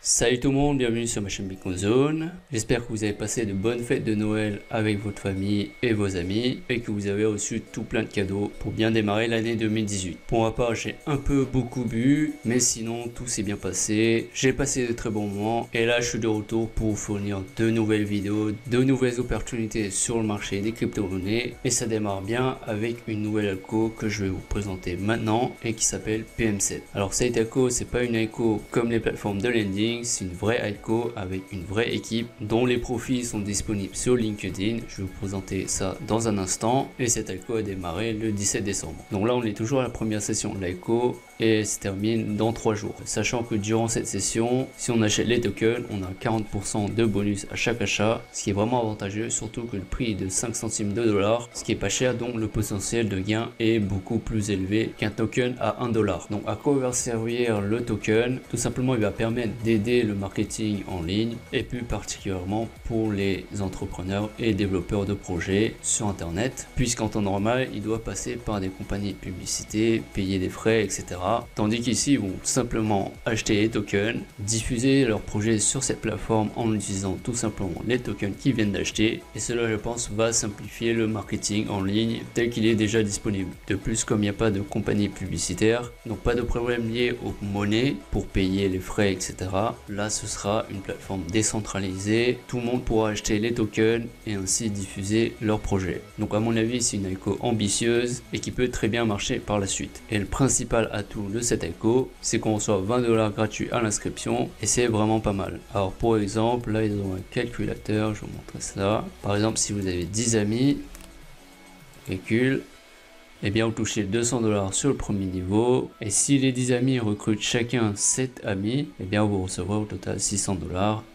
Salut tout le monde, bienvenue sur ma chaîne Bitcoin Zone. J'espère que vous avez passé de bonnes fêtes de Noël avec votre famille et vos amis et que vous avez reçu tout plein de cadeaux pour bien démarrer l'année 2018. Pour ma part, j'ai un peu beaucoup bu, mais sinon tout s'est bien passé. J'ai passé de très bons moments et là je suis de retour pour vous fournir de nouvelles vidéos, de nouvelles opportunités sur le marché des crypto-monnaies et ça démarre bien avec une nouvelle algo que je vais vous présenter maintenant et qui s'appelle PM7. Alors cette algo, c'est pas une algo comme les plateformes de lending. C'est une vraie algo avec une vraie équipe dont les profils sont disponibles sur LinkedIn. Je vais vous présenter ça dans un instant et cette algo a démarré le 17 décembre. Donc là on est toujours à la première session de l'algo et se termine dans 3 jours. Sachant que durant cette session, si on achète les tokens, on a 40% de bonus à chaque achat, ce qui est vraiment avantageux, surtout que le prix est de 5 centimes de dollar, ce qui est pas cher, donc le potentiel de gain est beaucoup plus élevé qu'un token à 1 dollar. Donc à quoi va servir le token? Tout simplement, il va permettre d'aider le marketing en ligne et plus particulièrement pour les entrepreneurs et développeurs de projets sur internet, puisqu'en temps normal, il doit passer par des compagnies de publicité, payer des frais, etc. Tandis qu'ici, ils vont simplement acheter les tokens, diffuser leur projet sur cette plateforme en utilisant tout simplement les tokens qu'ils viennent d'acheter. Et cela, je pense, va simplifier le marketing en ligne tel qu'il est déjà disponible. De plus, comme il n'y a pas de compagnie publicitaire, donc pas de problème lié aux monnaies pour payer les frais, etc. Là, ce sera une plateforme décentralisée. Tout le monde pourra acheter les tokens et ainsi diffuser leur projet. Donc à mon avis, c'est une algo ambitieuse et qui peut très bien marcher par la suite. Et le principal atout de cette algo, c'est qu'on reçoit 20 $ gratuits à l'inscription et c'est vraiment pas mal. Alors pour exemple, là ils ont un calculateur, je vais vous montrer ça. Par exemple, si vous avez 10 amis, calcul, et bien vous touchez 200 $ sur le premier niveau, et si les 10 amis recrutent chacun 7 amis, et bien vous recevrez au total 600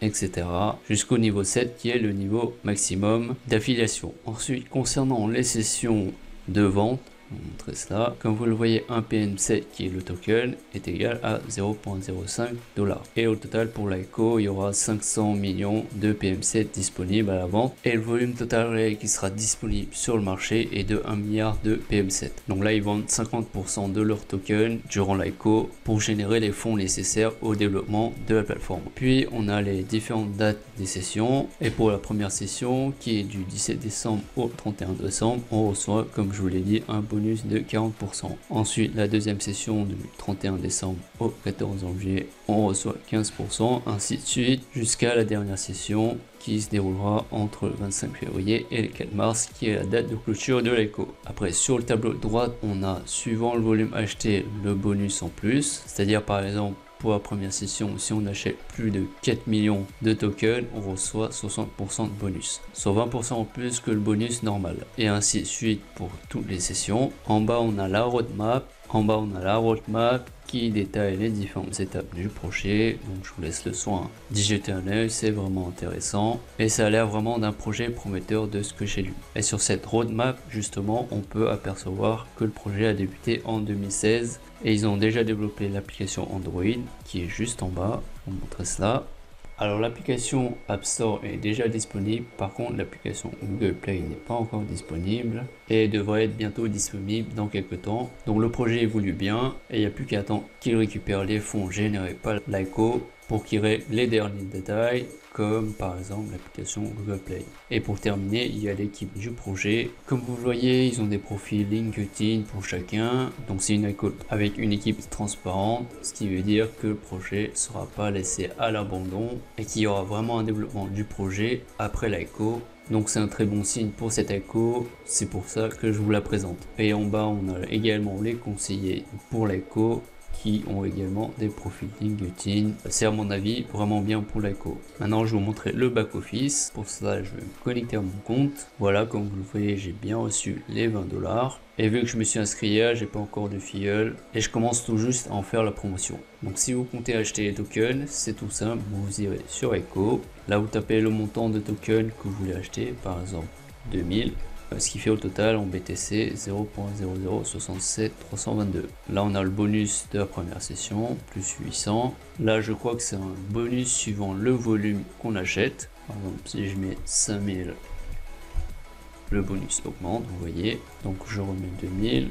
$, etc. jusqu'au niveau 7 qui est le niveau maximum d'affiliation. Ensuite, concernant les sessions de vente, je vais vous montrer cela. Comme vous le voyez, un PM7 qui est le token est égal à 0,05 $. Et au total pour l'algo, il y aura 500 millions de PM7 disponibles à la vente. Et le volume total réel qui sera disponible sur le marché est de 1 milliard de PM7. Donc là, ils vendent 50% de leur token durant l'algo pour générer les fonds nécessaires au développement de la plateforme. Puis on a les différentes dates des sessions. Et pour la première session qui est du 17 décembre au 31 décembre, on reçoit, comme je vous l'ai dit, un bonus de 40%. Ensuite, la deuxième session du 31 décembre au 14 janvier, on reçoit 15%, ainsi de suite, jusqu'à la dernière session qui se déroulera entre le 25 février et le 4 mars, qui est la date de clôture de l'algo. Après, sur le tableau de droite, on a, suivant le volume acheté, le bonus en plus, c'est-à-dire par exemple, pour la première session, si on achète plus de 4 millions de tokens, on reçoit 60% de bonus, soit 20% en plus que le bonus normal. Et ainsi de suite pour toutes les sessions. En bas, on a la roadmap. Qui détaille les différentes étapes du projet. Donc je vous laisse le soin d'y jeter un œil, c'est vraiment intéressant. Et ça a l'air vraiment d'un projet prometteur de ce que j'ai lu. Et sur cette roadmap, justement, on peut apercevoir que le projet a débuté en 2016. Et ils ont déjà développé l'application Android qui est juste en bas. On va montrer cela. Alors l'application App Store est déjà disponible, par contre l'application Google Play n'est pas encore disponible et devrait être bientôt disponible dans quelques temps. Donc le projet évolue bien et il n'y a plus qu'à attendre qu'il récupère les fonds générés par l'algo pour qu'il règle les derniers détails, comme par exemple l'application Google Play. Et pour terminer, il y a l'équipe du projet. Comme vous le voyez, ils ont des profils LinkedIn pour chacun. Donc c'est une algo avec une équipe transparente, ce qui veut dire que le projet ne sera pas laissé à l'abandon et qu'il y aura vraiment un développement du projet après l'algo. Donc c'est un très bon signe pour cette algo, c'est pour ça que je vous la présente. Et en bas, on a également les conseillers pour l'algo, qui ont également des profils LinkedIn. C'est à mon avis vraiment bien pour l'algo. Maintenant je vais vous montrer le back office. Pour cela je vais me connecter à mon compte. Voilà, comme vous le voyez, j'ai bien reçu les 20 $. Et vu que je me suis inscrit hier, j'ai pas encore de filleul et je commence tout juste à en faire la promotion. Donc si vous comptez acheter les tokens, c'est tout simple, vous irez sur Echo. Là vous tapez le montant de tokens que vous voulez acheter, par exemple 2000. Ce qui fait au total en BTC 0.0067322. Là on a le bonus de la première session, plus 800. Là je crois que c'est un bonus suivant le volume qu'on achète. Par exemple si je mets 5000, le bonus augmente, vous voyez. Donc je remets 2000.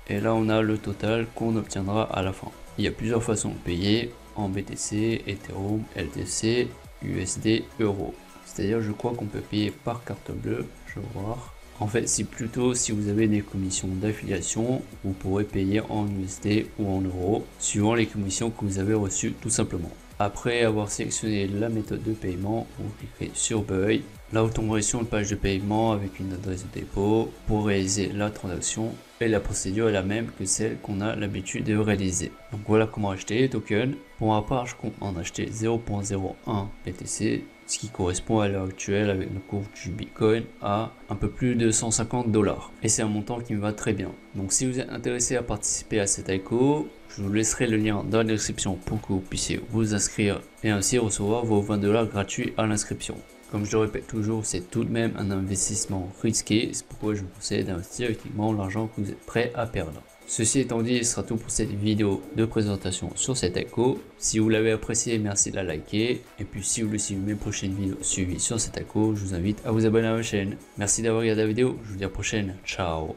Et là on a le total qu'on obtiendra à la fin. Il y a plusieurs façons de payer. en BTC, Ethereum, LTC, USD, Euro. C'est-à-dire, je crois qu'on peut payer par carte bleue. Je vais voir. En fait, c'est plutôt si vous avez des commissions d'affiliation, vous pourrez payer en USD ou en euros, suivant les commissions que vous avez reçues tout simplement. Après avoir sélectionné la méthode de paiement, vous cliquez sur Buy. Là, vous tomberez sur une page de paiement avec une adresse de dépôt pour réaliser la transaction. Et la procédure est la même que celle qu'on a l'habitude de réaliser. Donc voilà comment acheter les tokens. Pour ma part, je compte en acheter 0.01 BTC, ce qui correspond à l'heure actuelle avec le cours du Bitcoin à un peu plus de 150 $. Et c'est un montant qui me va très bien. Donc si vous êtes intéressé à participer à cet ICO, je vous laisserai le lien dans la description pour que vous puissiez vous inscrire et ainsi recevoir vos 20 $ gratuits à l'inscription. Comme je le répète toujours, c'est tout de même un investissement risqué, c'est pourquoi je vous conseille d'investir uniquement l'argent que vous êtes prêt à perdre. Ceci étant dit, ce sera tout pour cette vidéo de présentation sur cet ICO. Si vous l'avez apprécié, merci de la liker. Et puis si vous voulez suivre mes prochaines vidéos suivies sur cet ICO, je vous invite à vous abonner à ma chaîne. Merci d'avoir regardé la vidéo, je vous dis à la prochaine, ciao.